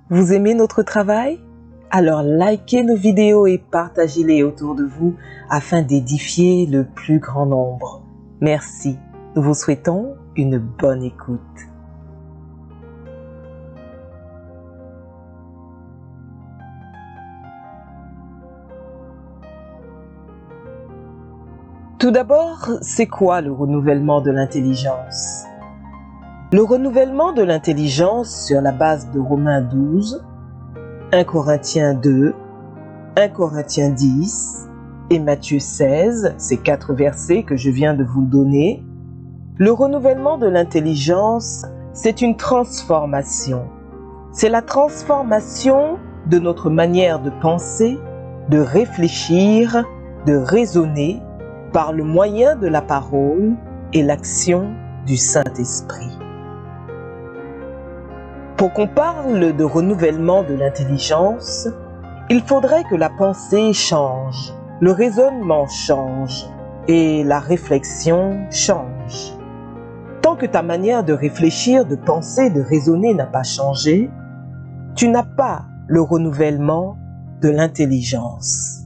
Vous aimez notre travail? Alors likez nos vidéos et partagez-les autour de vous afin d'édifier le plus grand nombre. Merci. Nous vous souhaitons une bonne écoute. Tout d'abord, c'est quoi le renouvellement de l'intelligence? Le renouvellement de l'intelligence sur la base de Romains 12, 1 Corinthiens 2, 1 Corinthiens 10 et Matthieu 16, ces 4 versets que je viens de vous donner. Le renouvellement de l'intelligence, c'est une transformation. C'est la transformation de notre manière de penser, de réfléchir, de raisonner, par le moyen de la parole et l'action du Saint-Esprit. Pour qu'on parle de renouvellement de l'intelligence, il faudrait que la pensée change, le raisonnement change et la réflexion change. Tant que ta manière de réfléchir, de penser, de raisonner n'a pas changé, tu n'as pas le renouvellement de l'intelligence.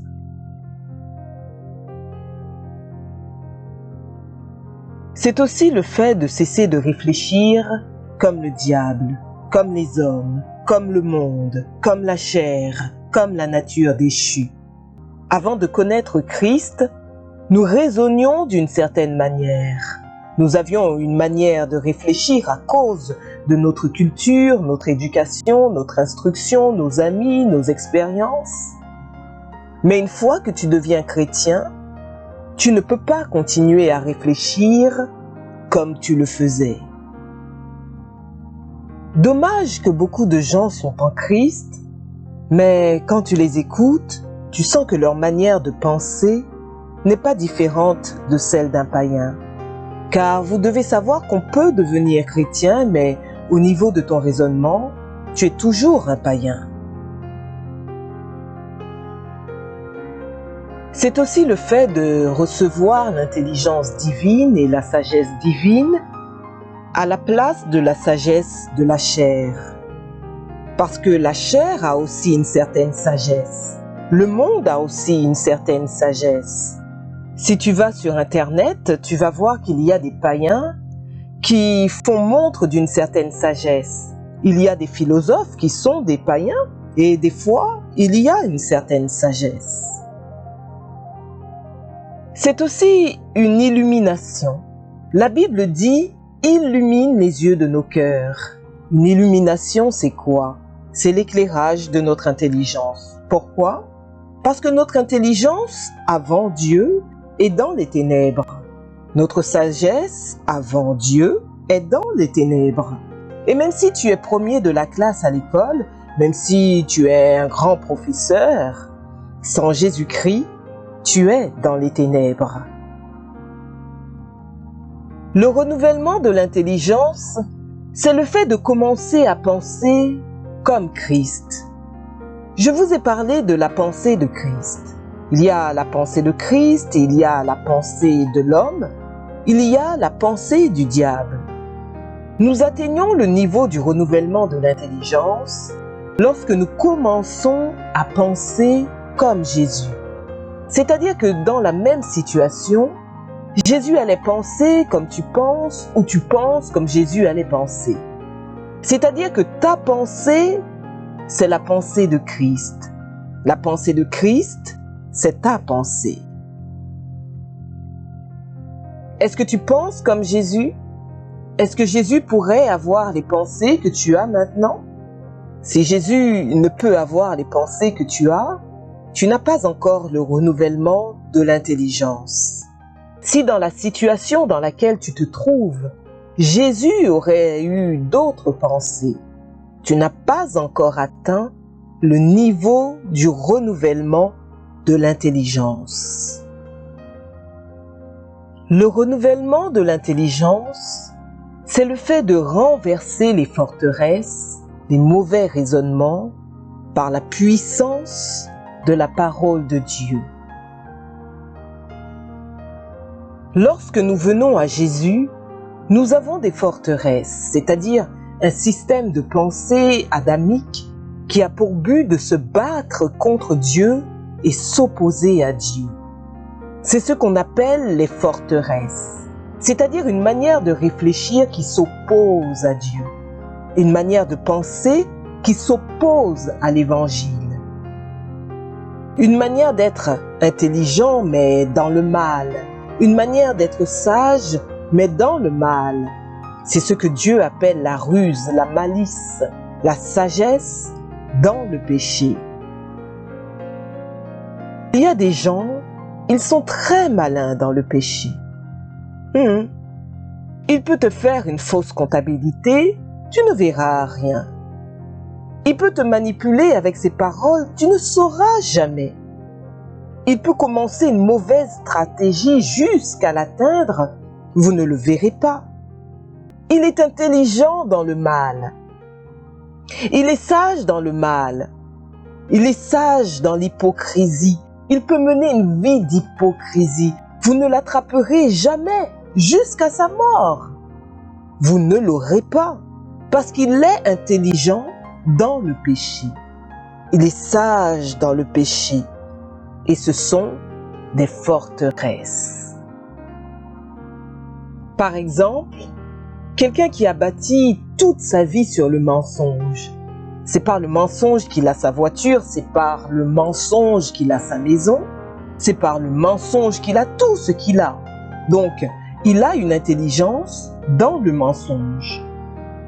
C'est aussi le fait de cesser de réfléchir comme le diable, comme les hommes, comme le monde, comme la chair, comme la nature déchue. Avant de connaître Christ, nous raisonnions d'une certaine manière. Nous avions une manière de réfléchir à cause de notre culture, notre éducation, notre instruction, nos amis, nos expériences. Mais une fois que tu deviens chrétien, tu ne peux pas continuer à réfléchir comme tu le faisais. Dommage que beaucoup de gens sont en Christ, mais quand tu les écoutes, tu sens que leur manière de penser n'est pas différente de celle d'un païen. Car vous devez savoir qu'on peut devenir chrétien, mais au niveau de ton raisonnement, tu es toujours un païen. C'est aussi le fait de recevoir l'intelligence divine et la sagesse divine à la place de la sagesse de la chair. Parce que la chair a aussi une certaine sagesse. Le monde a aussi une certaine sagesse. Si tu vas sur Internet, tu vas voir qu'il y a des païens qui font montre d'une certaine sagesse. Il y a des philosophes qui sont des païens et des fois, il y a une certaine sagesse. C'est aussi une illumination. La Bible dit « illumine les yeux de nos cœurs ». Une illumination, c'est quoi? C'est l'éclairage de notre intelligence. Pourquoi? Parce que notre intelligence, avant Dieu, est dans les ténèbres. Notre sagesse, avant Dieu, est dans les ténèbres. Et même si tu es premier de la classe à l'école, même si tu es un grand professeur, sans Jésus-Christ, tu es dans les ténèbres. Le renouvellement de l'intelligence, c'est le fait de commencer à penser comme Christ. Je vous ai parlé de la pensée de Christ. Il y a la pensée de Christ, il y a la pensée de l'homme, il y a la pensée du diable. Nous atteignons le niveau du renouvellement de l'intelligence lorsque nous commençons à penser comme Jésus. C'est-à-dire que dans la même situation, Jésus allait penser comme tu penses ou tu penses comme Jésus allait penser. C'est-à-dire que ta pensée, c'est la pensée de Christ. La pensée de Christ, c'est ta pensée. Est-ce que tu penses comme Jésus? Est-ce que Jésus pourrait avoir les pensées que tu as maintenant? Si Jésus ne peut avoir les pensées que tu as, tu n'as pas encore le renouvellement de l'intelligence. Si dans la situation dans laquelle tu te trouves, Jésus aurait eu d'autres pensées, tu n'as pas encore atteint le niveau du renouvellement de l'intelligence. Le renouvellement de l'intelligence, c'est le fait de renverser les forteresses, les mauvais raisonnements, par la puissance de la parole de Dieu. Lorsque nous venons à Jésus, nous avons des forteresses, c'est-à-dire un système de pensée adamique qui a pour but de se battre contre Dieu et s'opposer à Dieu. C'est ce qu'on appelle les forteresses, c'est-à-dire une manière de réfléchir qui s'oppose à Dieu, une manière de penser qui s'oppose à l'Évangile. Une manière d'être intelligent mais dans le mal, une manière d'être sage mais dans le mal. C'est ce que Dieu appelle la ruse, la malice, la sagesse dans le péché. Il y a des gens, ils sont très malins dans le péché. Il peut te faire une fausse comptabilité, tu ne verras rien. Il peut te manipuler avec ses paroles, tu ne sauras jamais. Il peut commencer une mauvaise stratégie jusqu'à l'atteindre, vous ne le verrez pas. Il est intelligent dans le mal. Il est sage dans le mal. Il est sage dans l'hypocrisie. Il peut mener une vie d'hypocrisie. Vous ne l'attraperez jamais jusqu'à sa mort. Vous ne l'aurez pas parce qu'il est intelligent dans le péché. Il est sage dans le péché. Et ce sont des forteresses. Par exemple, quelqu'un qui a bâti toute sa vie sur le mensonge. C'est par le mensonge qu'il a sa voiture, c'est par le mensonge qu'il a sa maison, c'est par le mensonge qu'il a tout ce qu'il a. Donc, il a une intelligence dans le mensonge.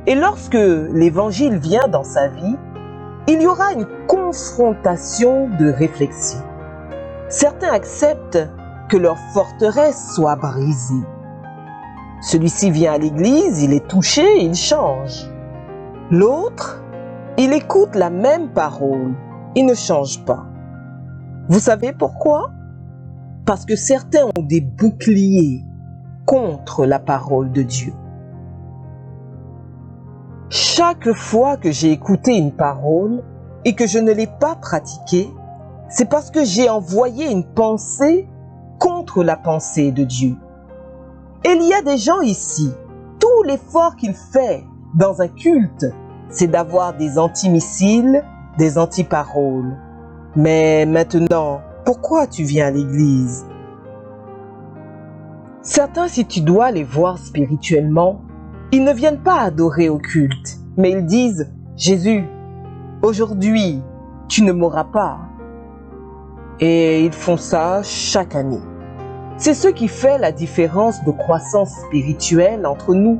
Et lorsque l'évangile vient dans sa vie, il y aura une confrontation de réflexion. Certains acceptent que leur forteresse soit brisée. Celui-ci vient à l'église, il est touché, il change. L'autre, il écoute la même parole, il ne change pas. Vous savez pourquoi? Parce que certains ont des boucliers contre la parole de Dieu. Chaque fois que j'ai écouté une parole et que je ne l'ai pas pratiquée, c'est parce que j'ai envoyé une pensée contre la pensée de Dieu. Et il y a des gens ici, tout l'effort qu'il fait dans un culte, c'est d'avoir des antimissiles, des antiparoles. Mais maintenant, pourquoi tu viens à l'église? Certains, si tu dois les voir spirituellement, ils ne viennent pas adorer au culte, mais ils disent « Jésus, aujourd'hui, tu ne mourras pas ». Et ils font ça chaque année. C'est ce qui fait la différence de croissance spirituelle entre nous,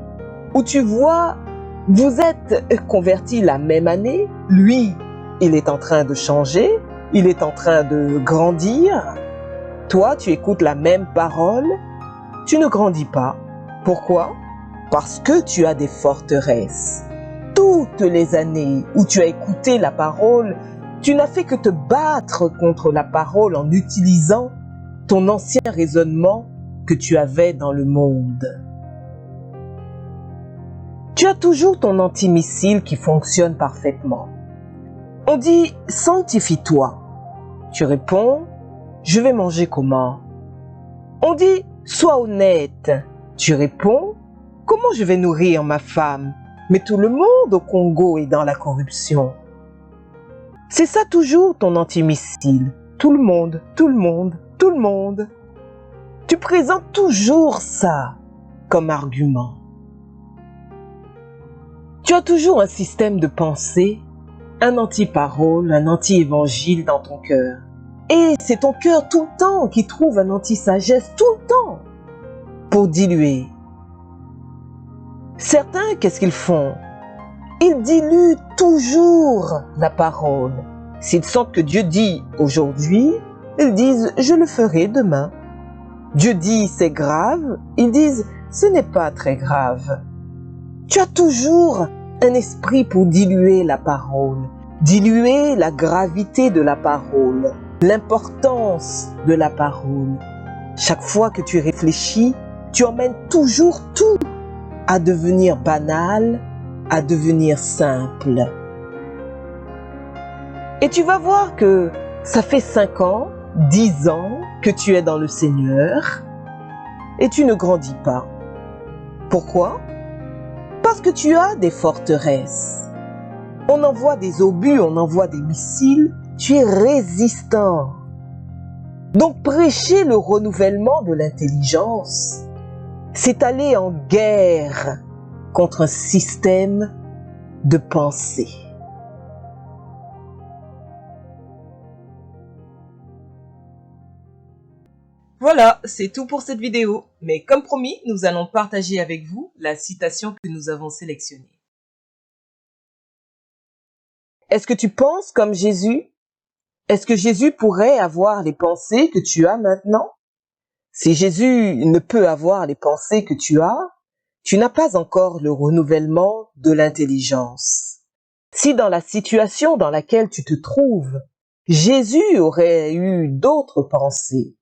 où tu vois, vous êtes convertis la même année, lui, il est en train de changer, il est en train de grandir. Toi, tu écoutes la même parole, tu ne grandis pas. Pourquoi? Parce que tu as des forteresses. Toutes les années où tu as écouté la parole, tu n'as fait que te battre contre la parole en utilisant ton ancien raisonnement que tu avais dans le monde. Tu as toujours ton antimissile qui fonctionne parfaitement. On dit « sanctifie-toi ». Tu réponds « je vais manger comment ?» On dit « sois honnête ». Tu réponds « comment je vais nourrir ma femme ?» Mais tout le monde au Congo est dans la corruption. C'est ça toujours ton antimissile. Tout le monde, tout le monde, tout le monde. Tu présentes toujours ça comme argument. Tu as toujours un système de pensée, un anti-parole, un anti-évangile dans ton cœur. Et c'est ton cœur tout le temps qui trouve un anti-sagesse tout le temps pour diluer. Certains, qu'est-ce qu'ils font? Ils diluent toujours la parole. S'ils sentent que Dieu dit aujourd'hui, ils disent « je le ferai demain ». Dieu dit « c'est grave », ils disent « ce n'est pas très grave ». Tu as toujours un esprit pour diluer la parole, diluer la gravité de la parole, l'importance de la parole. Chaque fois que tu réfléchis, tu emmènes toujours tout à devenir banal, à devenir simple. Et tu vas voir que ça fait 5 ans, 10 ans que tu es dans le Seigneur et tu ne grandis pas. Pourquoi? Parce que tu as des forteresses. On envoie des obus, on envoie des missiles, tu es résistant. Donc prêcher le renouvellement de l'intelligence, c'est aller en guerre contre un système de pensée. Voilà, c'est tout pour cette vidéo. Mais comme promis, nous allons partager avec vous la citation que nous avons sélectionnée. Est-ce que tu penses comme Jésus? Est-ce que Jésus pourrait avoir les pensées que tu as maintenant? Si Jésus ne peut avoir les pensées que tu n'as pas encore le renouvellement de l'intelligence. Si dans la situation dans laquelle tu te trouves, Jésus aurait eu d'autres pensées,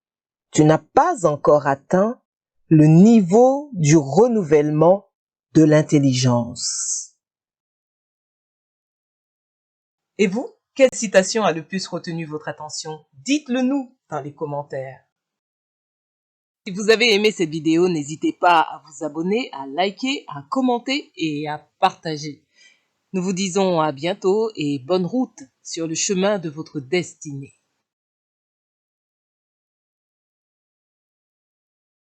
tu n'as pas encore atteint le niveau du renouvellement de l'intelligence. Et vous, quelle citation a le plus retenu votre attention? Dites-le nous dans les commentaires. Si vous avez aimé cette vidéo, n'hésitez pas à vous abonner, à liker, à commenter et à partager. Nous vous disons à bientôt et bonne route sur le chemin de votre destinée.